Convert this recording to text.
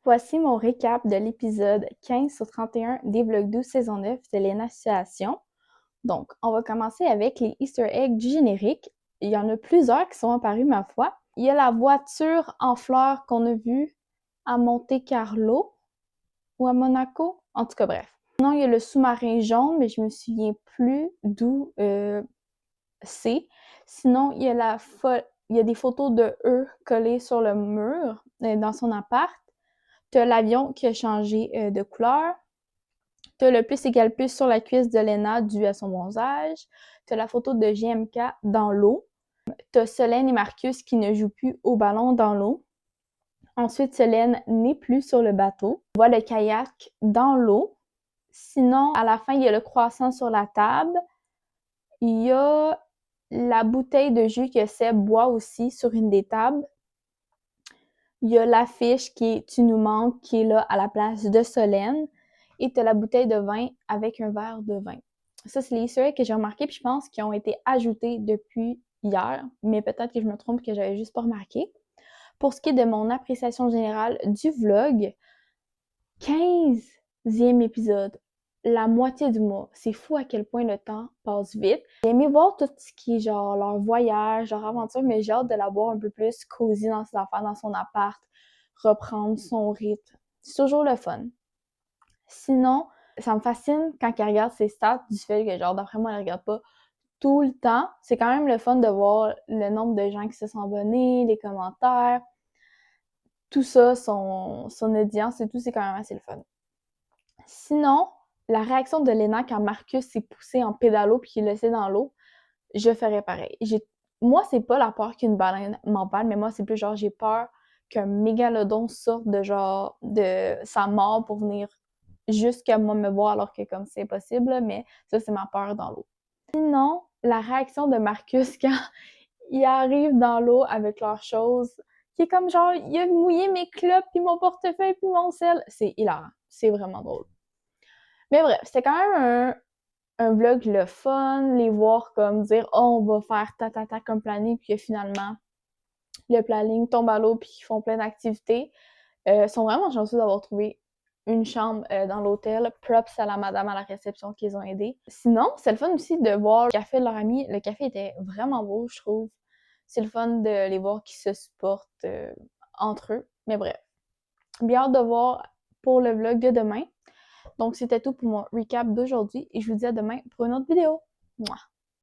Voici mon récap de l'épisode 15 sur 31 des Vlogs 12 saison 9 de Lena Situation. Donc, on va commencer avec les Easter eggs du générique. Il y en a plusieurs qui sont apparus, ma foi. Il y a la voiture en fleurs qu'on a vue à Monte-Carlo ou à Monaco. En tout cas, bref. Sinon, il y a le sous-marin jaune, mais je me souviens plus d'où c'est. Sinon, il y a des photos de eux collées sur le mur dans son appart. T'as l'avion qui a changé de couleur. T'as le plus égal plus sur la cuisse de Lena dû à son bronzage. T'as la photo de GMK dans l'eau. T'as Solène et Marcus qui ne jouent plus au ballon dans l'eau. Ensuite, Solène n'est plus sur le bateau. On voit le kayak dans l'eau. Sinon, à la fin, il y a le croissant sur la table. Il y a la bouteille de jus que Seb boit aussi sur une des tables. Il y a l'affiche qui est « Tu nous manques » qui est là à la place de Solène. Et tu as la bouteille de vin avec un verre de vin. Ça, c'est les Easter eggs que j'ai remarqués, puis je pense qu'ils ont été ajoutés depuis hier, mais peut-être que je me trompe, que j'avais juste pas remarqué. Pour ce qui est de mon appréciation générale du vlog, 15e épisode, la moitié du mois. C'est fou à quel point le temps passe vite. J'ai aimé voir tout ce qui est genre leur voyage, leur aventure, mais j'ai hâte de la voir un peu plus cosy dans ses affaires, dans son appart, reprendre son rythme. C'est toujours le fun. Sinon, ça me fascine quand elle regarde ses stats du fait que, genre, d'après moi, elle regarde pas tout le temps. C'est quand même le fun de voir le nombre de gens qui se sont abonnés, les commentaires, tout ça, son audience et tout, c'est quand même assez le fun. Sinon, la réaction de Lena quand Marcus s'est poussé en pédalo puis qu'il le laissé dans l'eau, je ferais pareil. Moi, c'est pas la peur qu'une baleine m'empale, mais moi, c'est plus genre, j'ai peur qu'un mégalodon sorte de genre, de sa mort pour venir jusqu'à moi me voir alors que comme c'est impossible, mais ça, c'est ma peur dans l'eau. Sinon, la réaction de Marcus quand il arrive dans l'eau avec leurs choses, qui est comme genre, il a mouillé mes clopes, puis mon portefeuille, puis mon sel, c'est hilarant. C'est vraiment drôle. Mais bref, c'était quand même un vlog le fun, les voir comme dire « Oh, on va faire ta comme planning », puis finalement, le planning tombe à l'eau, puis ils font plein d'activités. Ils sont vraiment chanceux d'avoir trouvé une chambre dans l'hôtel. Props à la madame à la réception qui les ont aidés. Sinon, c'est le fun aussi de voir le café de leur ami. Le café était vraiment beau, je trouve. C'est le fun de les voir qui se supportent entre eux. Mais bref, bien hâte de voir pour le vlog de demain. Donc, c'était tout pour mon recap d'aujourd'hui et je vous dis à demain pour une autre vidéo. Mouah!